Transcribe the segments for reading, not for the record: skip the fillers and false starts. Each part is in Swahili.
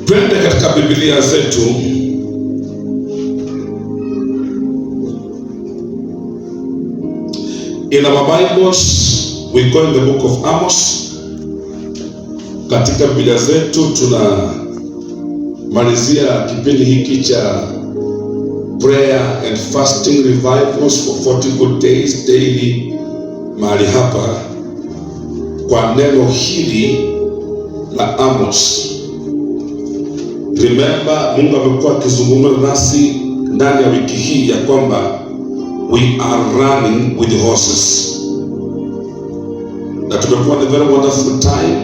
Twende katika Biblia zetu in our Bibles. We go in the book of Amos. Katika Biblia zetu tunamalizia kipindi hiki cha prayer and fasting revivals for 40 good days daily mahali hapa kwa neno hili la Amos. Remember, Mungu amekuwa akizungumza nasi ndani ya wiki hii ya kwamba we are running with horses. Na tumekuwa ni very wonderful time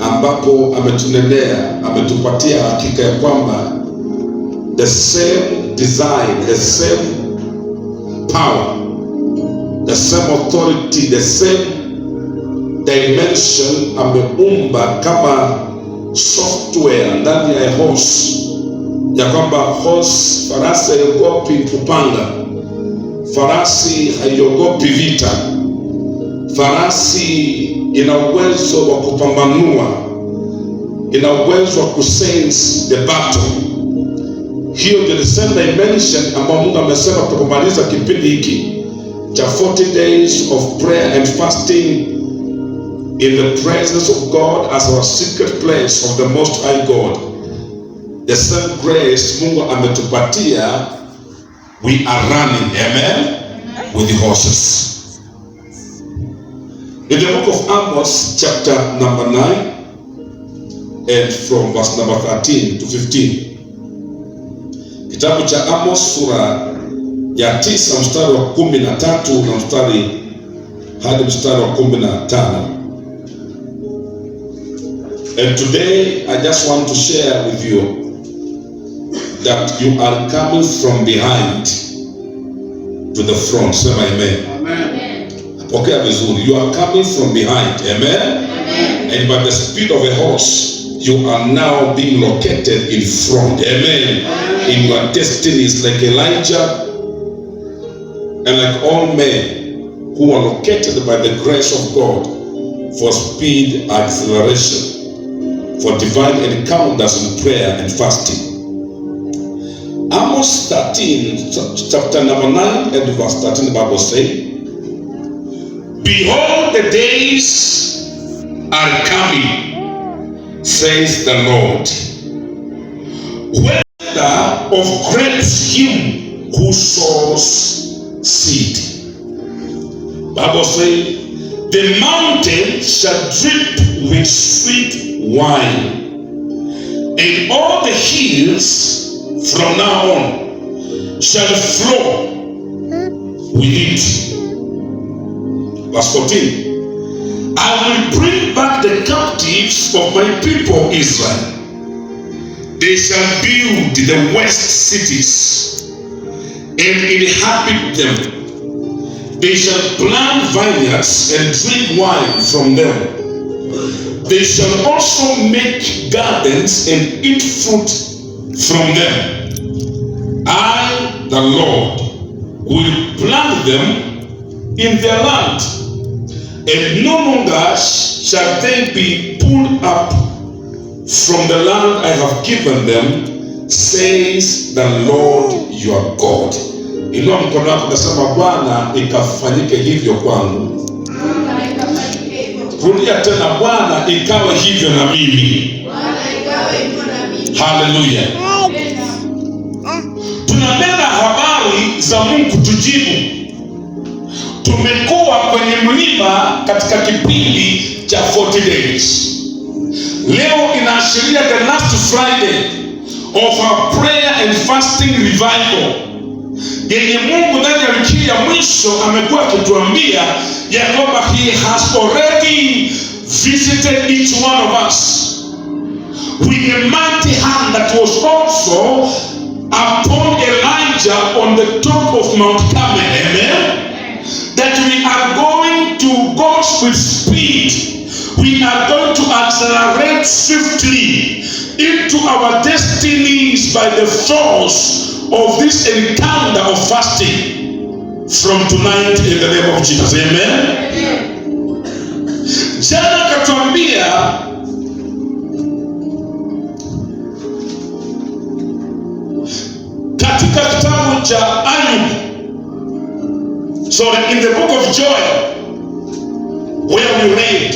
ambapo ametunenea, ametupatia hakika ya kwamba the same design, the same power, the same authority, the same dimension ameumba kama software ndani ya horse, ya kwamba horse, farasi haiogopi kupanda, farasi haiogopi vita, farasi ina uwezo wa kupambanua, ina uwezo wa kusense the battle. Hiyo ndio the same dimension ambayo Mungu amesema tutapomaliza kipindi hiki cha 40 days of prayer and fasting in the presence of God as our secret place of the Most High God. The same grace Mungu ametupatia, we are running, amen, with the horses. In the book of Amos, chapter number 9, and from verse number 13 to 15. Kitabu cha Amos sura ya 9 mstari wa 13 na mstari hadi mstari wa 15. And today I just want to share with you that you are coming from behind to the front. Say amen. Amen. Okay, vizuri. You are coming from behind. Amen. Amen. And by the speed of a horse, you are now being located in front. Amen. Amen. In your destinies, like Elijah and like all men who are located by the grace of God for speed, acceleration, for divine encounters in prayer and fasting. Amos 13, chapter number 9 and verse 13, the Bible says, "Behold, the days are coming, says the Lord, whether of grapes him who sows seed." Bible says, "The mountain shall drip with sweet wine, and all the hills from now on shall flow with it." Verse 14, "I will bring back the captives of my people Israel. They shall build the west cities and inhabit them. They shall plant vineyards and drink wine from them. They shall also make gardens and eat fruit from them. I, the Lord, will plant them in their land, and no longer shall they be pulled up from the land I have given them, says the Lord your God." Inua mkono wako nasema, Bwana ikafanyike hivyo kwangu. Rudia tena, Bwana ikawe hivyo na mimi. Haleluya. Tunanena habari za Mungu tujibu. Tumekuwa kwenye mlima katika kipindi cha 40 days. Leo inaashiria the last Friday of our prayer and fasting revival, yenye Mungu ndani ya wiki ya mwisho amekuwa akituambia ya kwamba he has already visited each one of us with a mighty hand that was also upon Elijah on the top of Mount Carmel. Amen. That we are going to go with speed. We are going to accelerate swiftly into our destinies by the force of this encounter of fasting from tonight in the name of Jesus. Amen. Jana katuambia cha Ayub, so in the book of Joel, where we read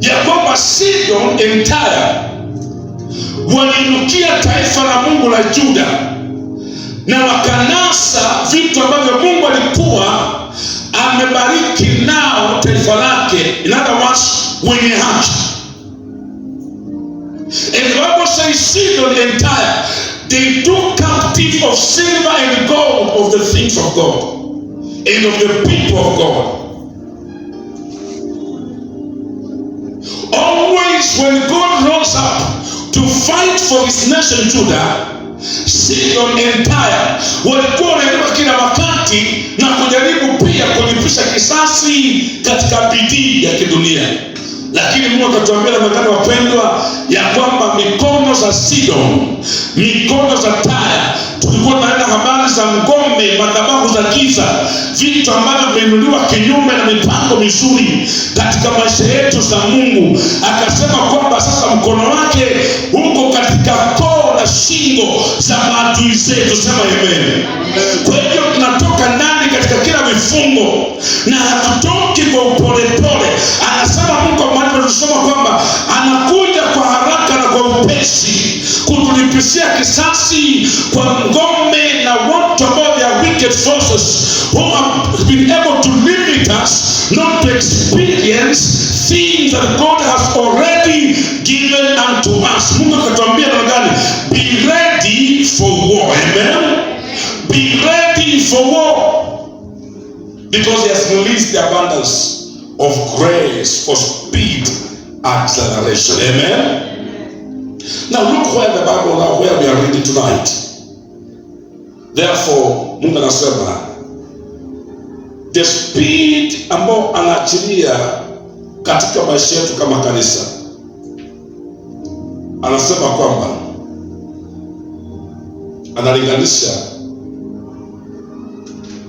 ya kwamba Sidon entire waliinukia taifa la Mungu la Juda na wakanasa vitu ambavyo Mungu alikuwa amebariki nao taifa lake, in other words, wenye haki. And the Bible says Sidon entire, they took captive of silver and gold of the things of God and of the people of God. Always when God rose up to fight for his nation Judah, Sidon entire walikuwa wanaenda kila wakati na kujaribu pia kulipisha kisasi katika bidii ya kidunia. Lakini Mungu akatuambia na wapendwa ya kwamba mikono za Sidon, mikono za Taya, tulikuwa tunaenda habari za ngome, madhabahu za giza, vitu ambavyo vimeinuliwa kinyume na mipango mizuri katika maisha yetu za Mungu. Akasema kwamba sasa mkono wake uko katika koo na shingo za maadui zetu. Sema amen. Kwa hiyo tunatoka ndani katika kila vifungo na hatutoki kwa upole pole. Anasema Mungu kwa maana tunasoma kwamba anakuja kwa haraka na kwa upesi kutulipisia kisasi kwa ngome na watu ambao they are wicked forces who have been able to limit us not to experience things that God has already given unto us. Mungu akatuambia na gani? Be ready for war. Amen. Be ready for war, because he has released the abundance of grace for speed acceleration. Amen. Now look where the Bible, where we are reading tonight. Therefore, Mungu anasema the speed ambao anaachilia katika maisha yetu kama kanisa, anasema kwamba analinganisha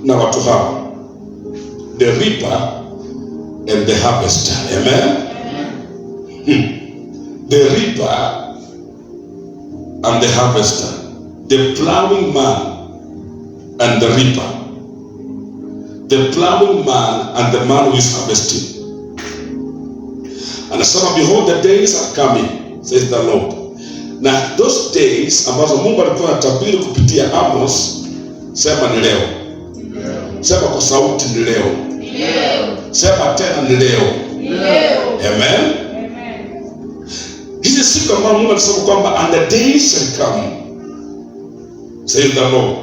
na watu hawa, the reaper and the harvester. Amen. The reaper and the harvester, the plowing man and the reaper, the plowing man and the man who is harvesting. And some, behold, the days are coming, says the Lord. Now those days ambazo Mungu alikuwa anatabiri kupitia Amos, sema ni leo. Sema kwa sauti ni leo. Sema tena ni leo. Amen. Hizi siku ambazo Mungu anasema kwamba and the days shall come, says the Lord,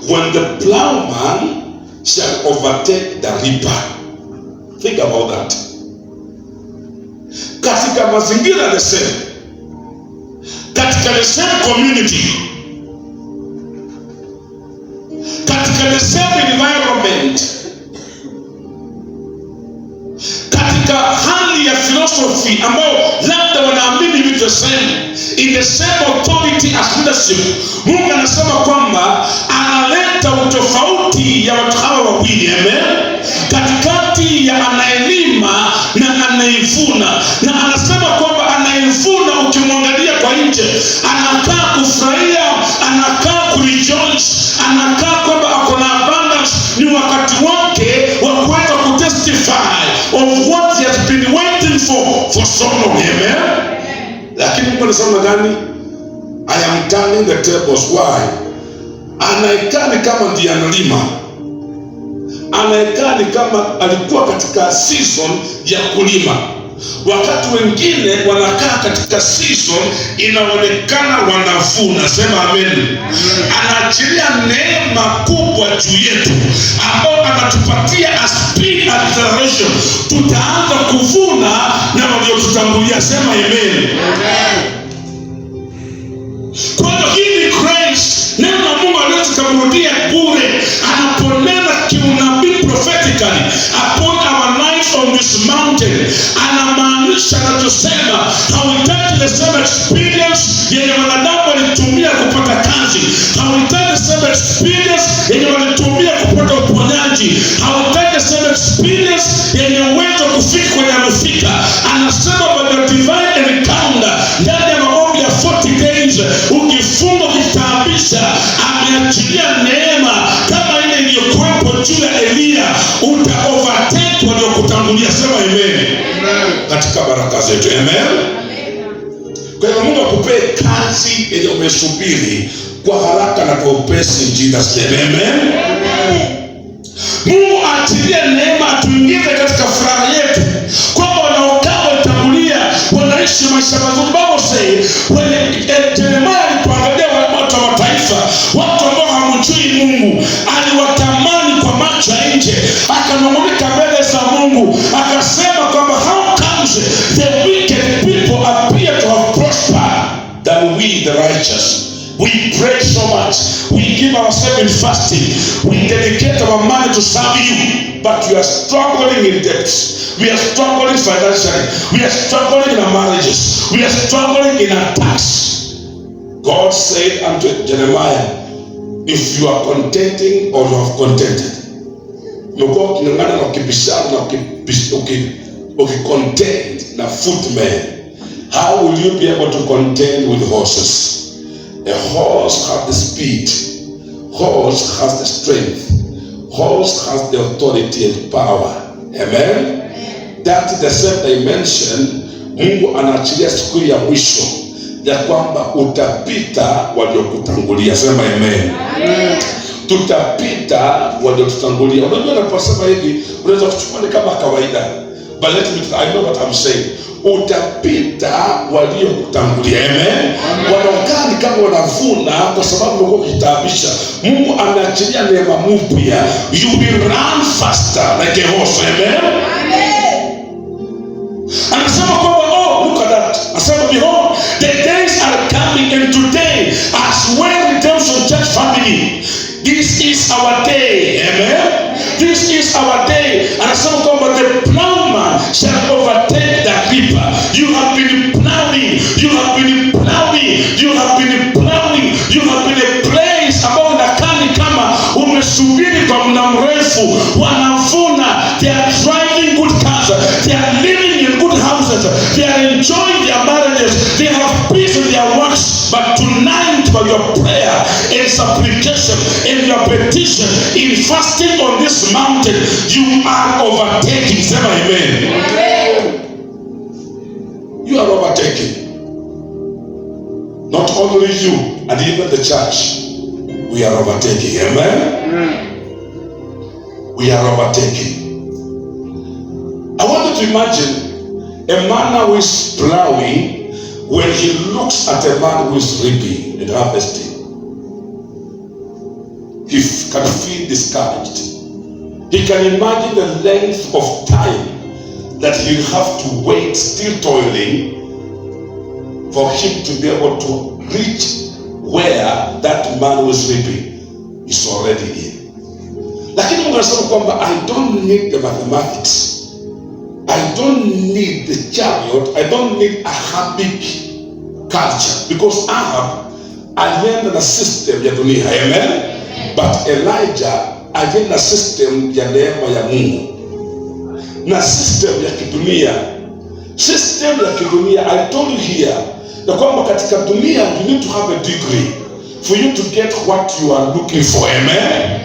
when the plowman shall overtake the reaper. Think about that. Katika mazingira the same, katika the same community, katika the same environment, katika hali ya philosophy ambao labda wanaamini vitu the same, in the same authority as leadership, Mungu anasema kwamba analeta utofauti ya watu hawa wawili. Amen. Katikati ya anayelima na anayevuna, na anasema kwamba anayevuna ukimwangalia kwa nje anakaa kufurahia, anakaa kurejoice, anakaa kwamba ako na abundance. Ni wakati wake wa kuweza kutestify of what he has been waiting for so long. Amen. Lakini Mungu anasema gani? I am turning the tables. Why? Anayekaa ni kama ndiye analima, anayekaa ni kama alikuwa katika season ya kulima, wakati wengine wanakaa katika season inaonekana wanavuna. Sema amen. Anaachilia neema kubwa juu yetu ambao anatupatia a speed acceleration. Tutaanza kuvuna na waliotutangulia. Sema amen. Kwa hiyo hii ni grace. Neno la Mungu aliweza kumrudia bure anaponena kiunabii prophetically upon our lives on this mountain. Anamaanisha anachosema, hauhitaji the same experience yenye wanadamu walitumia kupata kazi, hauhitaji the same experience yenye walitumia kupata uponyaji, hauhitaji the same experience yenye uwezo kufika kwenye amefika. Anasema by the divine encounter, ndani ya maombi ya 40 days, ukifunga ukitaabisha, ameachilia waliokutangulia. Sema amen. Katika baraka zetu. Amen. Kwa hiyo Mungu akupee kazi ile umesubiri kwa haraka na kwa upesi. Jesus name. Amen. Mungu atilie neema tuingize katika furaha yetu, kwamba wanaokaa walitangulia wanaishi maisha mazuri. Bible say when Jeremiah alipoangalia watu wa mataifa, watu ambao hamjui Mungu, aliwatamani kwa macho ya nje, akanung'unika mbele za Mungu, akasema kwamba how comes the wicked people appear to have prospered than we the righteous? We pray so much, we give ourselves in fasting, we dedicate our money to serve you, but we are struggling in debts, we are struggling financially, we are struggling in our marriages, we are struggling in our tasks. God said unto Jeremiah, if you are contenting or you have contented, umekuwa uking'ang'ana na ukibishana na ukicontent na footmen, how will you be able to contend with horses? A horse has the speed, horse has the strength, horse has the authority and power. Amen. That is the same dimension. Mungu anaachilia siku ya mwisho ya kwamba utapita waliokutangulia. Sema amen. Tutapita waliotutangulia. Unajua naposema hivi unaweza kuchukua ni kama kawaida, but let me, I know what I'm saying. Utapita waliokutangulia. Amen. Wanaokaa ni kama wanavuna kwa sababu Mungu ukitaabisha. Mungu anaachilia neema mpya. You will run faster like a horse. Amen. Anasema kwamba look at that. Anasema behold, the days are coming, and today as well redemption church family, this is our day. Amen. This is our day. Anasema kwamba the plowman shall overtake the reaper. You have been plowing, you have been plowing, you have been plowing, you have been a place ambao unakani kama umesubiri kwa muda mrefu. Wanavuna, they are driving good cars, they are living in good houses, they are enjoying their marriages, they have peace in their works. But tonight, by your prayer and supplication and your petition in fasting on this mountain, you are overtaking. Say amen. You are overtaking. Not only you, and even the church, we are overtaking. Amen. We are overtaking. I want you to imagine a man who is plowing when he looks at a man who is reaping and harvesting. He can feel discouraged. He can imagine the length of time that he'll have to wait, still toiling, for him to be able to reach where that man who is reaping is already in. Lakini Mungu anasema kwamba I don't need the mathematics, I don't need the chariot, I don't need Ahabic culture, because Ahab alienda na system ya dunia. Amen. But Elijah alienda na system ya neema ya Mungu. Na system ya kidunia, system ya kidunia, I told you here, na kwamba katika dunia you need to have a degree for you to get what you are looking for. Amen.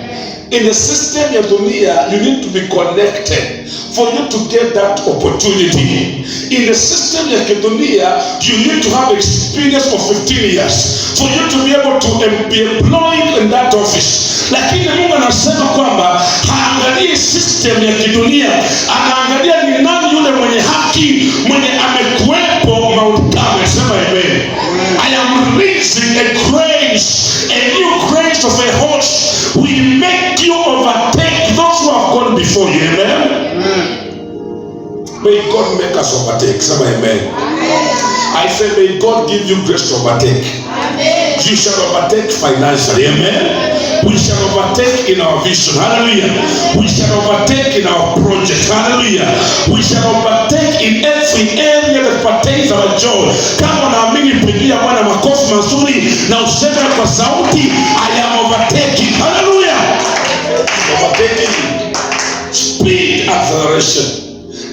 In the system ya dunia, you need to be connected for you to get that opportunity. In the system ya kidunia, you need to have experience of 15 years for you to be able to be employed in that office. Lakini Mungu anasema kwamba haangalii system ya kidunia, anaangalia ni nani yule mwenye haki, mwenye amekuwepo Mount Carmel. Sema amen. I am raising a grace, a new grace of a horse will make you overtake those who have gone before you. Amen. May God make us overtake. Say amen. I say may God give you grace to overtake. Amen. You shall overtake financially. Amen. We shall overtake in our vision. Hallelujah. We shall overtake in our project. Hallelujah. We shall overtake in every area that pertains to our joy. Kama unaamini, pigia Bwana makofi mazuri na useme kwa sauti, I am overtaking. Hallelujah. Overtaking. Speed, acceleration.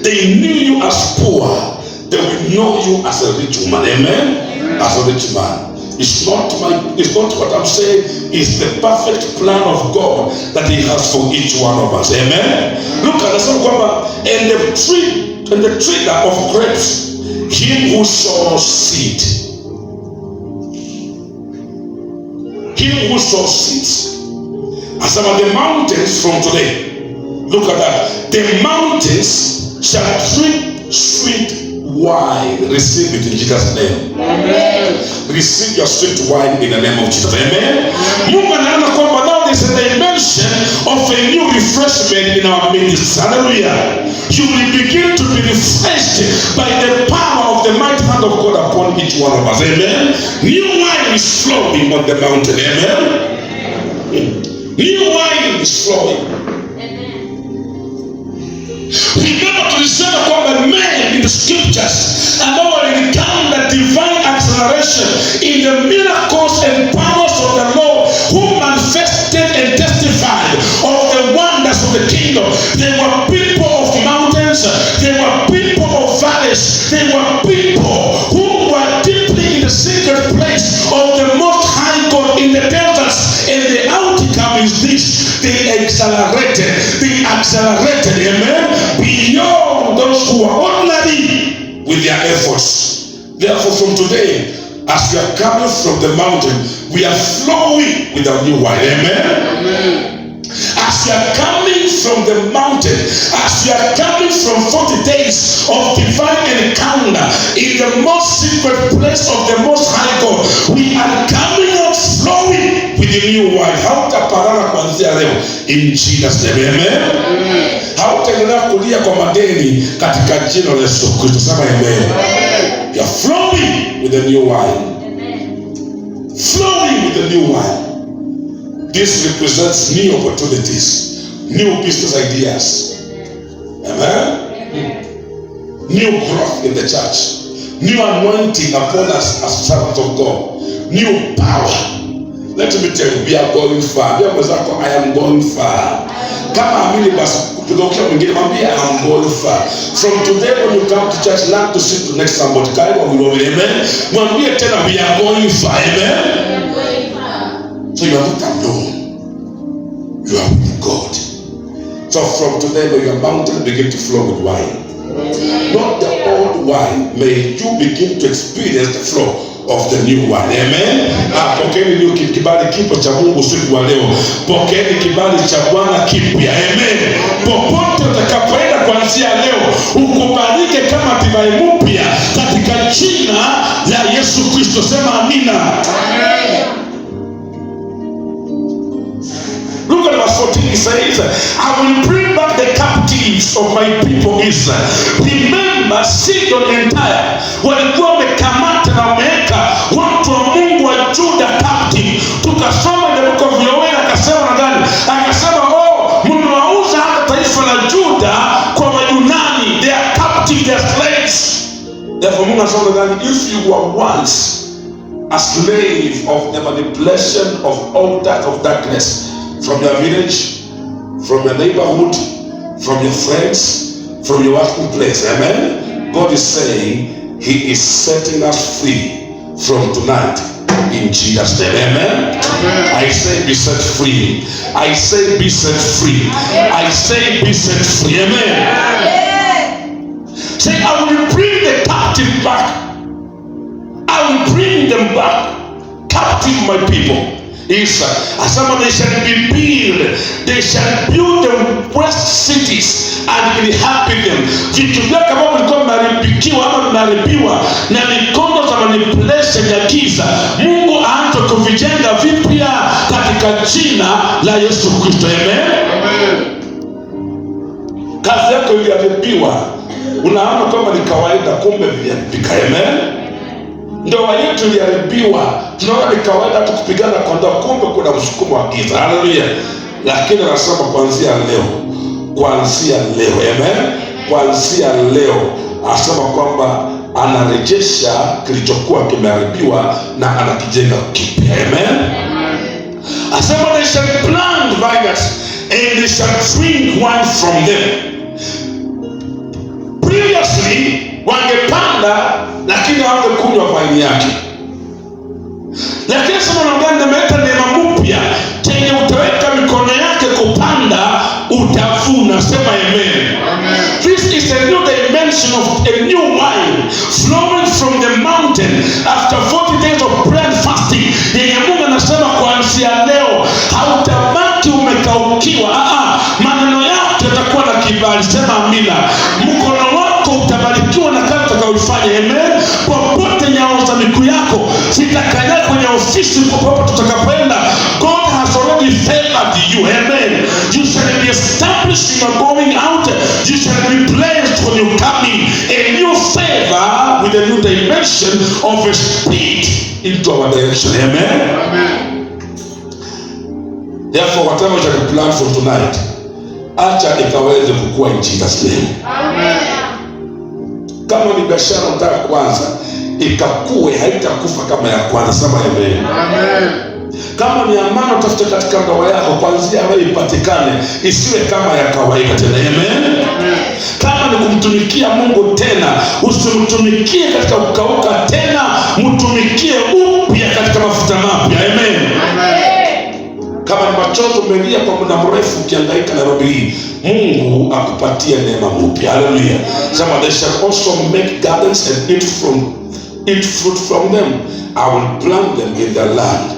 They knew you as poor, they will know you as a rich woman. Amen. As a rich man. It's not what I'm saying. It's the perfect plan of God that He has for each one of us. Amen. Look at the same kwamba, and the tree of grapes, him who sows seed. Him who sows seeds. As about the mountains from today. Look at that. The mountains shall drink sweet wine. Receive it in Jesus' name. Amen. Receive your sweet wine in the name of Jesus. Amen. Mungu anaona kwamba now there's a dimension of a new refreshment in our ministry. Hallelujah. You will begin to be refreshed by the power of the mighty hand of God upon each one of us. Amen. New wine is flowing on the mountain. Amen. New wine is flowing. Remember to listen kwamba men in the scriptures ambao waliencounter divine acceleration in the miracles and powers of the Lord, who manifested and testified of the wonders of the kingdom. They were people of mountains, they were people of valleys, they were people who were deeply in the secret place of the Most High God in the deserts. And the outcome is this: they accelerated, amen, beyond those who are ordinary with their efforts. Therefore, from today, as we are coming from the mountain, we are flowing with our new wine. Amen. As we are coming from the mountain, as we are coming from 40 days of divine encounter in the most secret place of the Most High God, we are coming out flowing with the new wine. Hautaparana kuanzia leo in Jesus name. Amen. Hautaendelea kulia kwa madeni katika jina la Yesu Kristo. Sema amen. You are flowing with the new wine. Flowing with the new wine. This represents new opportunities, new business ideas. Amen. New growth in the church, new anointing upon us as servants of God, new power. Let me tell you, we are going far. I am going far. Kama amini basi kutoka mwingine mwambie I am going far. From today when you come to church, learn to sit to next somebody. Kaiwa will amen. Mwambie tena we are going far. Amen. So you are not alone. You are with God. So from today, may your mountain begin to flow with wine. Not the old wine. May you begin to experience the flow of the new wine. Amen. Pokeeni new kibali kipo cha Mungu siku wa leo. Pokeeni kibali cha Bwana kipya. Amen. Popote utakapoenda kuanzia leo, ukubalike kama divai mpya katika jina la Yesu Kristo. Sema amina. Amen. Look at verse 14. It says, I will bring back the captives of my people Israel. Remember, Sidon and Tyre walikuwa wamekamata na wameweka watu wa Mungu wa Juda captive. Tukasoma in the book of Yoel, akasema na gani? Akasema, mmewauza hata taifa la Juda kwa Wayunani. They are captive, they are slaves. Therefore, Mungu anasema gani? If you were once a slave of the manipulation of altars of darkness, from your village, from your neighborhood, from your friends, from your working place. Amen. God is saying He is setting us free from tonight in Jesus' name. Amen. Amen. I say be set free. I say be set free. I say be set free. Amen. Amen. Say, I will bring the captive back. I will bring them back. Captive my people. Someone they shall be built. They shall build the west cities and inhabit them. Vitu vyake ambavyo vilikuwa vinaribikiwa ama vinaribiwa na mikono za manipulation ya giza, Mungu aanze kuvijenga vipya katika jina la Yesu Kristo. Amen. Kazi yako iliharibiwa, unaona kama ni kawaida, kumbe viliharibika. Amen. Ndoa yetu iliharibiwa, tunaona ni kawaida tu kupigana kwa ndoa, kumbe kuna msukumo wa giza. Haleluya. Lakini anasema kuanzia leo, amen, kuanzia leo anasema kwamba anarejesha kilichokuwa kimeharibiwa na anakijenga kipya. Amen. Anasema they shall plant vineyards and they shall drink wine from them. Previously wangepanda lakini hawangekunywa waini yake. Lakini sasa unaambia nimeleta neema mpya, chenye utaweka mikono yake kupanda utavuna. Sema amen. This is a new dimension of a new wine flowing from the mountain after 40 days of prayer and fasting. Yenye Mungu anasema kuanzia leo hautabaki umekaukiwa. Maneno yako yatakuwa na kibali. Sema amina. Mkono wako utabarikiwa na kazi utakayoifanya. Amen. Popote nyao za miguu yako zitakanyaga kwenye ofisi, popote tutakapoenda, God has already favored you. Amen. You shall be established in your going out. You shall be blessed when you come in. A new favor with a new dimension of a speed into our direction. Amen. Amen. Therefore, whatever you shall plan for tonight, acha ikaweze kukua in Jesus' name. Amen. Kama ni biashara unataka kuanza, ikakue, haitakufa kama ya kwanza. Sema amen. Amen. Kama ni amani utafuta katika ndoa yako, kuanzia wewe ipatikane, isiwe kama ya kawaida tena. Amen. Kama ni kumtumikia Mungu tena, usimtumikie katika kukauka tena, mtumikie upya katika mafuta mapya. Amen. Kama ni machozi umelia kwa muda mrefu ukihangaika na Nairobi hii, Mungu akupatie neema mpya. Hallelujah. Some they shall also make gardens and eat fruit from them. I will plant them in their land,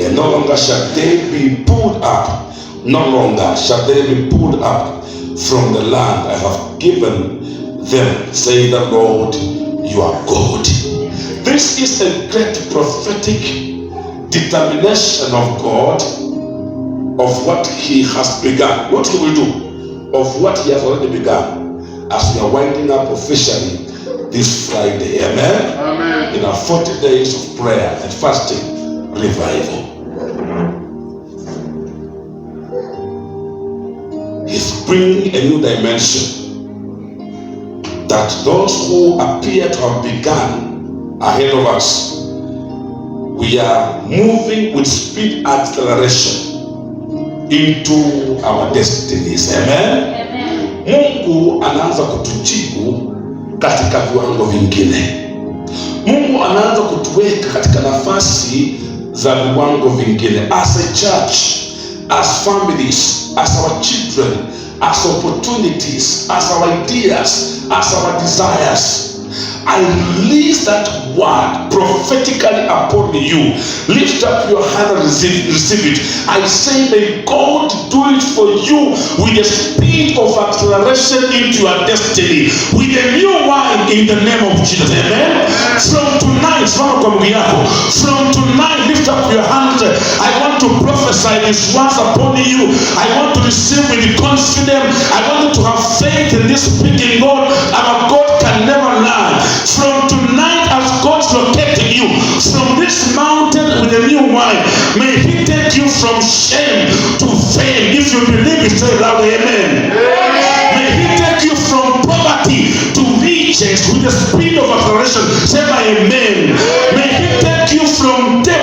and no longer shall they be pulled up. No longer shall they be pulled up from the land I have given them, say the Lord your God. This is a great prophetic determination of God of what he has begun. What he will do, of what he has already begun, as we are winding up officially this Friday. Amen. Amen. In our 40 days of prayer and fasting revival. He's bringing a new dimension that those who appear to have begun ahead of us, we are moving with speed acceleration into our destinies. Amen. Amen. Mungu anaanza kutujibu katika viwango vingine. Mungu anaanza kutuweka katika nafasi za viwango vingine, as a church, as families, as our children, as opportunities, as our ideas, as our desires. I release that word prophetically upon you. Lift up your hand and receive it. I say, may God do it for you with the speed of acceleration into your destiny, with a new wine in the name of Jesus. Amen. From tonight, from tonight, lift up your hand. I want to prophesy these words upon you. I want to receive with confidence. I want you to have faith in this speaking God. Our God can never lie. From tonight, as God's locating you from this mountain with a new wine, may he take you from shame to fame. If you believe it, say loud amen. May he take you from poverty to riches with the speed of acceleration. Say my amen. May he take you from debt,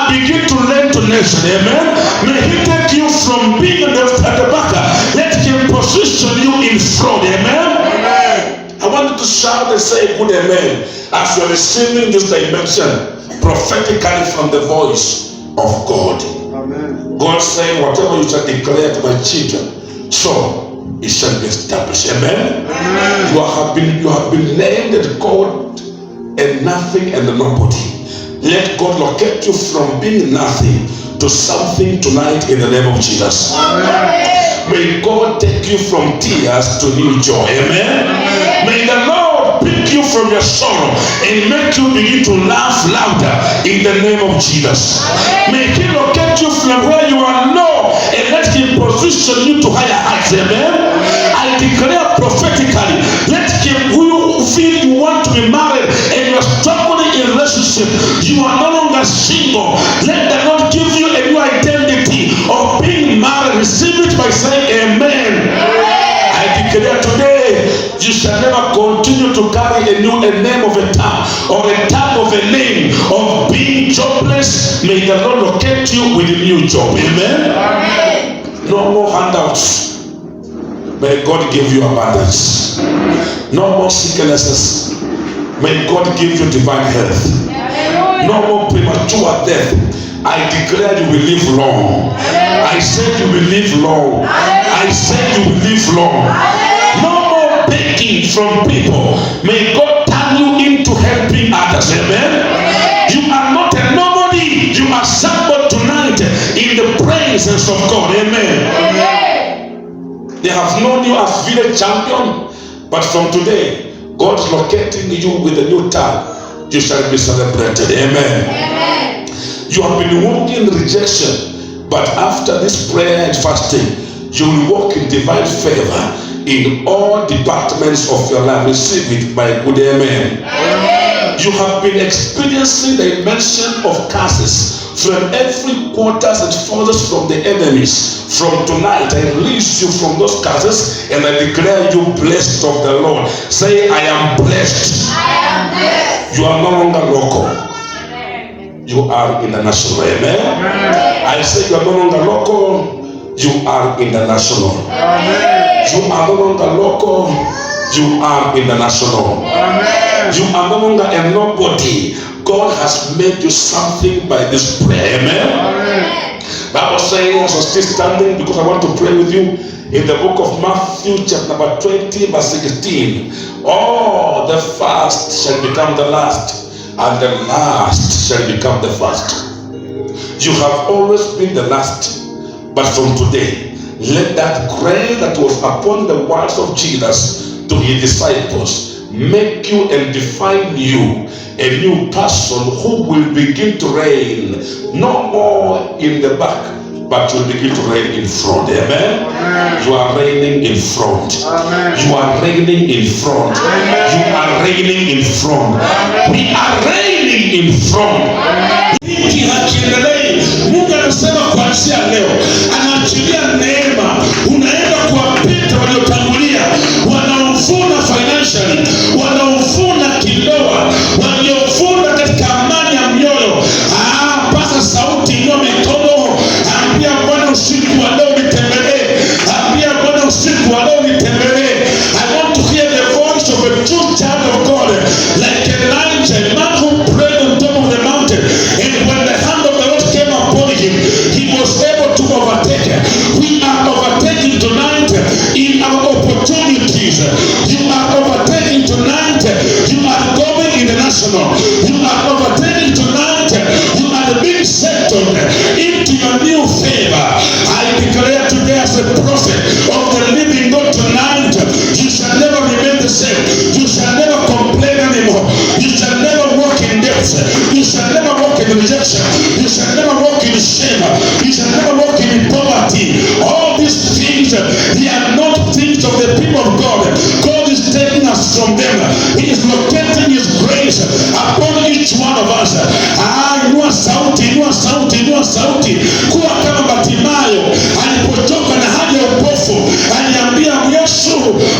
begin to lend to nation. Amen. May he take you from being at the back, let him position you in front. Amen. I want you to shout and say good amen as you are receiving this dimension prophetically from the voice of God. Amen. God saying, whatever you shall declare to my children, so it shall be established. Amen. Amen. You have been named God and nothing and nobody. Let God locate you from being nothing to something tonight in the name of Jesus. Amen. May God take you from tears to new joy. Amen. Amen. May the Lord pick you from your sorrow and make you begin to laugh louder in the name of Jesus. Amen. May he locate you from where you are low and let him position you to higher heights. Amen. Amen. I declare prophetically, let him, who you feel you want to be married and you are struggling in relationship, you are no longer single. Let the Lord give you a new identity of being married. Receive it by saying amen. I declare today, you shall never continue to carry a name of a tongue or a tag of a name of being jobless. May the Lord locate you with a new job. Amen. Amen. No more handouts. May God give you abundance. No more sicknesses. May God give you divine health. No more premature death. I declare you will live long. I said you will live long. I said you will live long. No more begging from people. May God turn you into helping others. Amen. You are not a nobody. You are somebody tonight in the presence of God. Amen. They have known you as village champion, but from today, God is locating you with a new tag. You shall be celebrated. Amen. Amen. You have been walking in rejection, but after this prayer and fasting, you will walk in divine favor in all departments of your life. Receive it by good amen. Amen. You have been experiencing the invention of curses from every quarters and furthest from the enemies. From tonight, I release you from those curses and I declare you blessed of the Lord. Say, I am blessed. I am blessed. You are no longer local. Amen. You are international. Amen. Amen. I say you are no longer local. You are international. Amen. You are no longer local. You are international. Amen. You are no longer a nobody. God has made you something by this prayer. Amen. Amen. Bible saying, as I was still standing, because I want to pray with you, in the book of Matthew, chapter number 20, verse 16. Oh, the first shall become the last, and the last shall become the first. You have always been the last, but from today, let that grace that was upon the words of Jesus to his disciples make you and define you a new person who will begin to reign no more in the back, but you'll begin to reign in front. Amen. Amen. You are reigning in front. Amen. You are reigning in front. Amen. You are reigning in front. Amen. We are reigning in front. Hiki hakiendelei. Mungu anasema kuanzia leo anaachilia neema, unaenda kuwapita waliotangulia, wanaovuna financially, wanaovuna kindoa, waliovuna katika amani ya mioyo. Pasa sauti, inua mikono, ambia Bwana usiku wa leo nitembelee. Ambia Bwana usiku wa leo nitembelee. I want to hear the voice of a true child of God, like Elijah, a man who prayed on top of the mountain, and when the hand of the Lord came upon him, he was able to overtake. We are overtaking tonight in our opportunities. You are overtaking tonight. You are going international. You are overtaking tonight. You are being settled into your new favor. I declare today as a prophet of the living God tonight, you shall never remain the same. You shall never complain anymore. You shall never walk in debt. You shall never walk in rejection. You shall never walk in shame. You shall never walk in poverty. All these things, they are not things of the people of God. God is taking us from them. He is locating his grace upon each one of us. Inua sauti, inua sauti, inua sauti. Kuwa kama Bartimayo alipotoka na haja ya upofu, aliambia Yesu,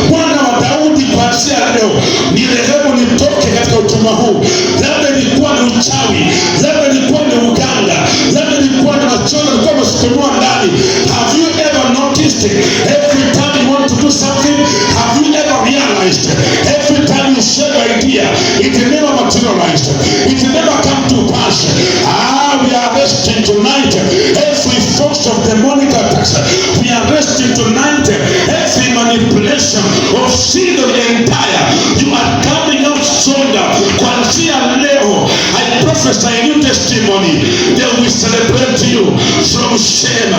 Mwana wa Daudi, kuanzia leo nirehemu nitoke katika utumwa huu. Labda ilikuwa ni uchawi, labda ilikuwa ni uganga, labda ilikuwa ni machozi alikuwa amesukumwa ndani. Have you ever noticed every time you want to do something, have you ever realized every time you share your idea, it never materialized, it never come to pass? We are resting tonight every force of demonic attacks. We are resting tonight every manipulation of sin of the entire. You are coming out stronger. Kuanzia leo, I prophesy a new testimony. They will celebrate you from shame.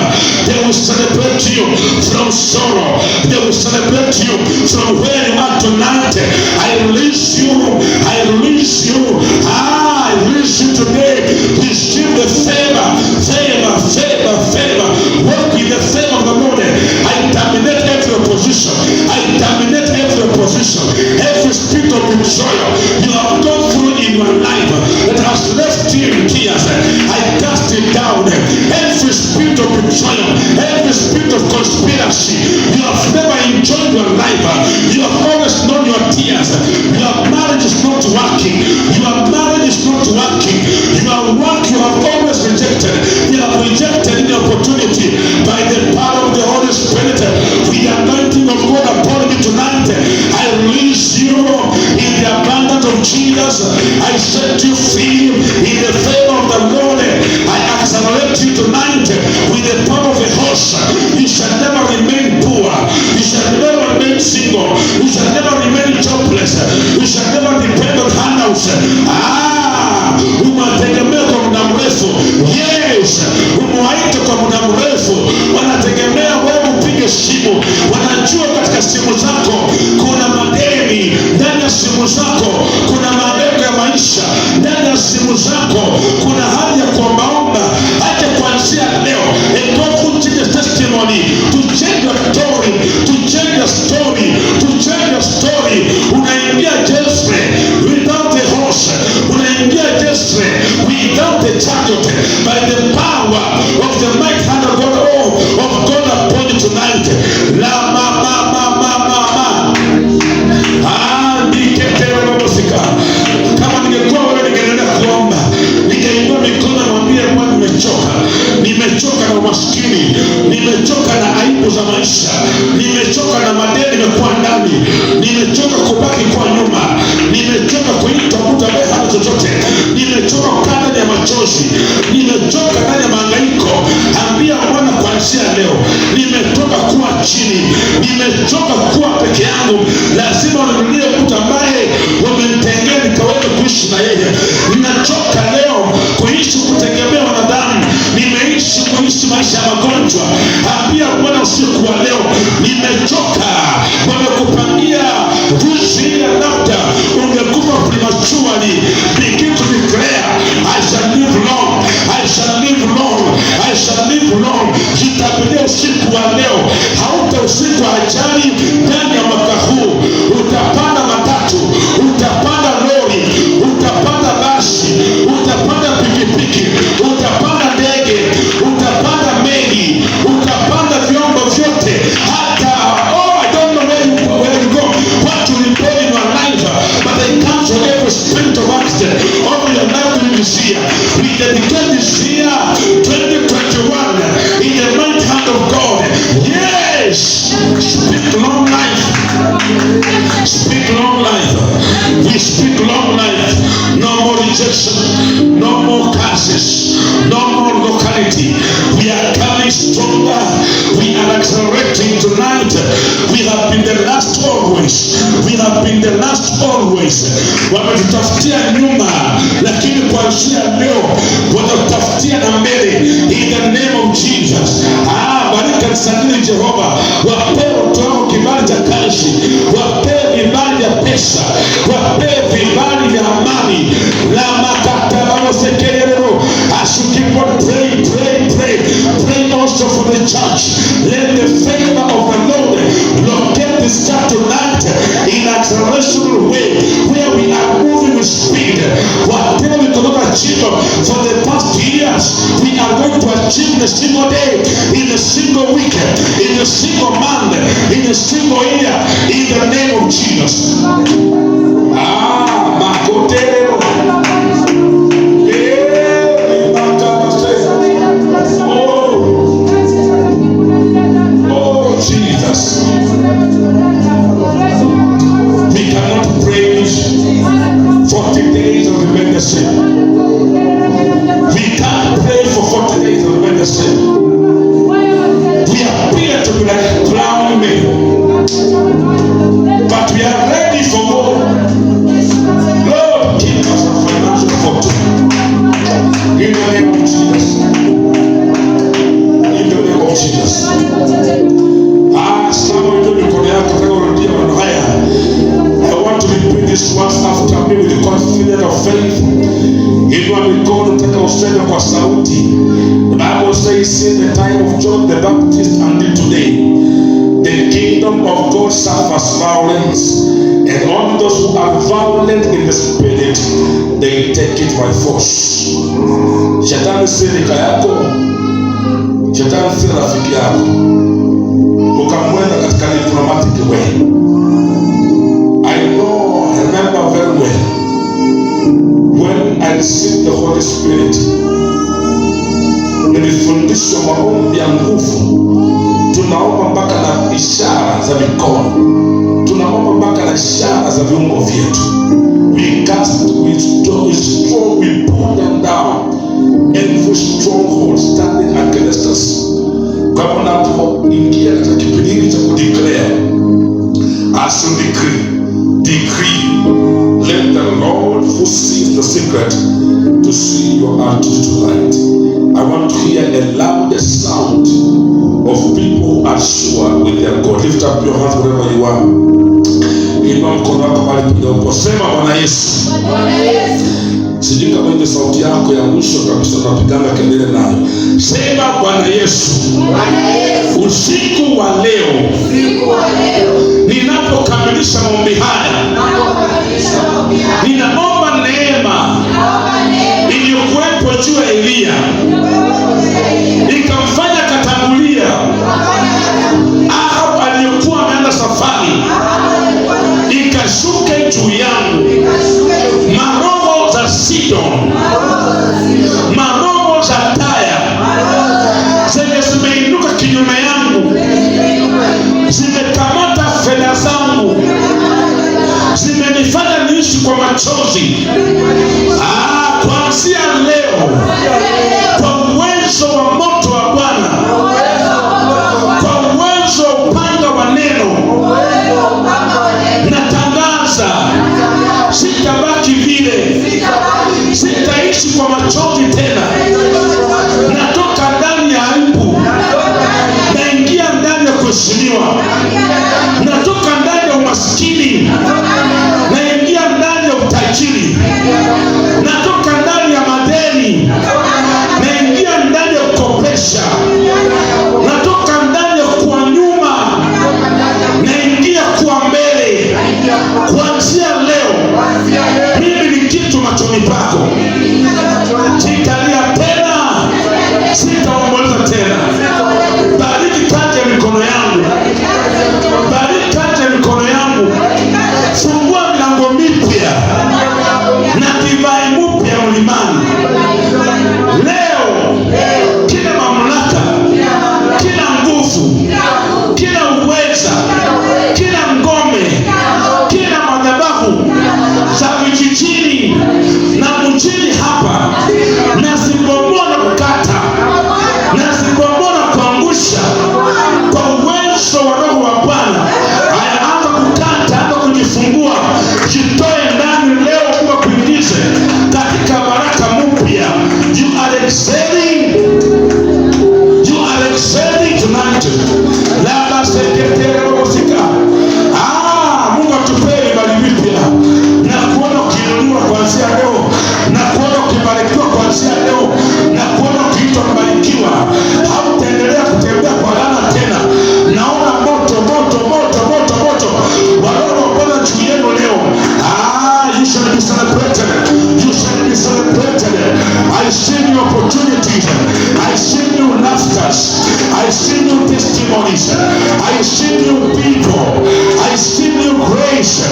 They will celebrate you from sorrow. They will celebrate you from where you are tonight. I release you. I release you. I release you today. Receive the favor, favor, favor, favor. Walk in the favor of the Lord. I terminate every opposition. I terminate every opposition. Every spirit of betrayal you have gone through in your life that has left you in tears, I cast it down. Every spirit of betrayal, every spirit of conspiracy, you have never enjoyed your life. You have always known your tears. Your marriage is not working. Your marriage is not working. Your work you have always rejected. You have rejected the opportunity by the power of the Holy Spirit. With the anointing of God upon you tonight, I release you in the abundance of Jesus, I set you free in the favor of the Lord. I accelerate you tonight with the power of the horse. You shall never remain poor. You shall never remain single. You shall never remain jobless. You shall never depend on handouts. Umewategemea kwa muda mrefu. Yes, umewaita kwa muda mrefu. Wanategemea wewe upige simu. Wanajua katika simu zako kuna madeni. Ndani ya simu zako kuna malengo ya maisha. Ndani ya simu zako kuna hali ya kuombaomba. Hata kuanzia leo, and God will change the testimony to change your story, to change your story, to change your story. Unaingia Jezre without a horse. Unaingia Jezre without a chariot, by the power of the mighty hand of God, of God upon you tonight. La kama ningekuwa wewe ningeendelea kuomba, ningeinua mikono na mwambie Bwana, nimechoka na umaskini, nimechoka na aibu za maisha, nimechoka na madeni nimekuwa ndani, nimechoka kubaki kwa nyuma, nimechoka kuitwa mtu ambaye hana chochote, nimechoka kukaa ndani ya machozi, nimechoka ndani ya mahangaiko. Ambia Bwana, kuanzia leo nimetoka kuwa chini, nimechoka kuwa peke yangu. Lazima unilie mtu ambaye wamenitengea nikaweza kuishi na yeye. Ninachoka leo kuishi kutegemea wanadamu, nimeishi kuishi maisha ya magonjwa. Ambia Bwana usiku wa leo, nimechoka. Wamekupangia juzi ya labda ungekufa prematurely. Begin to declare, I shall live long, I shall live long, I shall live long. Jitabiria usiku wa leo, hauta usiku wa ajali ndani ya mwaka huu. Utapanda matatu, utapanda lori, utapanda basi, utapanda pikipiki, utapanda ndege, utapanda meli, utapanda vyombo vyote. Hata I don't know where you go, what you report in your life, but I cancel every spirit of accident over your life in this year. We dedicate this year 2021 in the mighty hand of God. Yes, speak long life. Speak long life. We speak long life. No more rejection, no more curses, no more locality. We are coming stronger. We are accelerating tonight. We have been the last always. We have been the last always. Wametutafutia nyuma, lakini kuanzia leo watatafutia na mbele. In the name of Jesus. Baraka nisanii Jehova. Wapewe watu kibali cha kazi, wapewe vibali ya pesa, wapewe vibali vya amani. La makata barosekelero. As you keep on praying, pray also for the church. Let the favor of the Lord locate this church tonight in acceleration way, where we are moving with speed. Whatever we could not achieve for the past years, we are going to achieve in a single day, in a single week, in a single month, in a single year, in the name of Jesus. Makotero. Oh, Jesus. We cannot praise 40 days and remain the same. We can't pray for 40 days and remain the same. We appear to be like clown men, but we are ready for more. Lord, give us a financial fortune. In the name of Jesus. In the name of Jesus. Someone told me, I want to repeat this once after me with the confidence of faith. Inua mikono, nataka useme kwa sauti. The Bible says, since the time of John the Baptist until today, the kingdom of God suffers violence, and only those who are violent in the spirit, they take it by force. Shetani si rika yako, shetani si rafiki yako, ukamwenda katika diplomatic way. I remember very well when I received the Holy Spirit. Nilifundishwa maombi ya nguvu. Tunaomba mpaka na ishara za mikono, tunaomba mpaka na ishara za viungo vyetu. we cast, we pull them down, every stronghold standing against us. Kama unapoingia katika kipindi hiki cha kudeclare, as you decree, let the Lord who sees the secret to see your heart tonight. I want to hear a loudest sound of people who are sure with their God. Lift up your hands wherever you are. Inua mkono wako pale kidogo. Sema Bwana Yesu. Bwana Yesu. Sijui kama ile sauti yako ya mwisho kabisa unapigana kelele nayo. Sema Bwana Yesu. Bwana Yesu. Usiku wa leo. Ninapokamilisha maombi haya. Ninaomba neema. Iliyokuwepo juu ya Elia. Nikamfanya katangulia. Ahab aliyekuwa ameenda safari. Ikashuke juu yangu. Maroho za Sidon, maroho za Taya zenye zimeinuka kinyume yangu, zimekamata fedha zangu, zimenifanya niishi kwa machozi. Kuanzia leo, kwa uwezo wa moto wa Bwana, kwa uwezo wa upanga wa neno, natangaza sitabaki vile, sitaishi kwa machozi tena. Natoka ndani ya aibu, naingia ndani ya kuheshimiwa. Natoka ndani ya umaskini, naingia ndani ya utajiri. Natoka ndani ya madeni, naingia ndani ya kukopesha. Natoka ndani ya kuwa nyuma, naingia kuwa mbele. Kuanzia leo, mimi ni kitu machoni pako. Sitalia tena, sitaomboleza tena. Bariki kati ya mikono yangu, bariki kati ya mikono yangu. Fungua milango mipya na divai mpya mlimani. Leo kila mamlaka, kila nguvu, kila uweza, kila ngome, kila madhabahu za vijijini na mjini hapa, nazibomoa na kukata, nazibomoa na kuangusha kwa uwezo wa Roho wa Bwana. Anza kukata, anza kujifungua, jitoe ndani leo, kwa kuingize katika baraka mpya. You are excelling, you are excelling tonight. Laba sekete robosika. Mungu atupee vibali vipya, na kuona ukiinuliwa kuanzia leo, na kuona ukibarikiwa kuanzia leo, na kuona ukiitwa mbarikiwa. Hautaendelea kutembea kwa laana tena. Naona moto moto moto moto moto wa Roho wa Bwana juu yenu leo. You shall be celebrated. You shall be celebrated. I see new opportunities. I see new laughters. I see new testimonies. I see new people. I see new grace.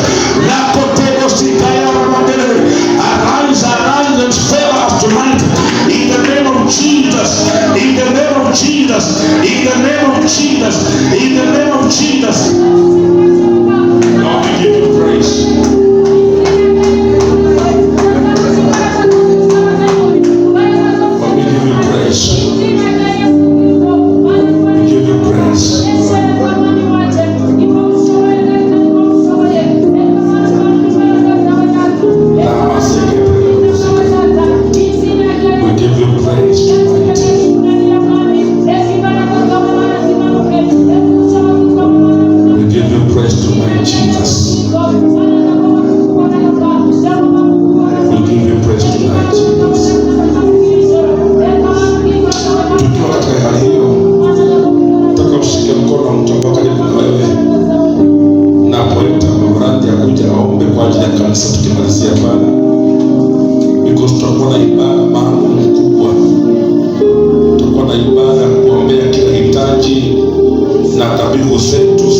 Arise, arise and favor us tonight. In the name of Jesus. In the name of Jesus. In the name of Jesus. In the name of Jesus. Lord, we give you praise. Na dhabihu zetu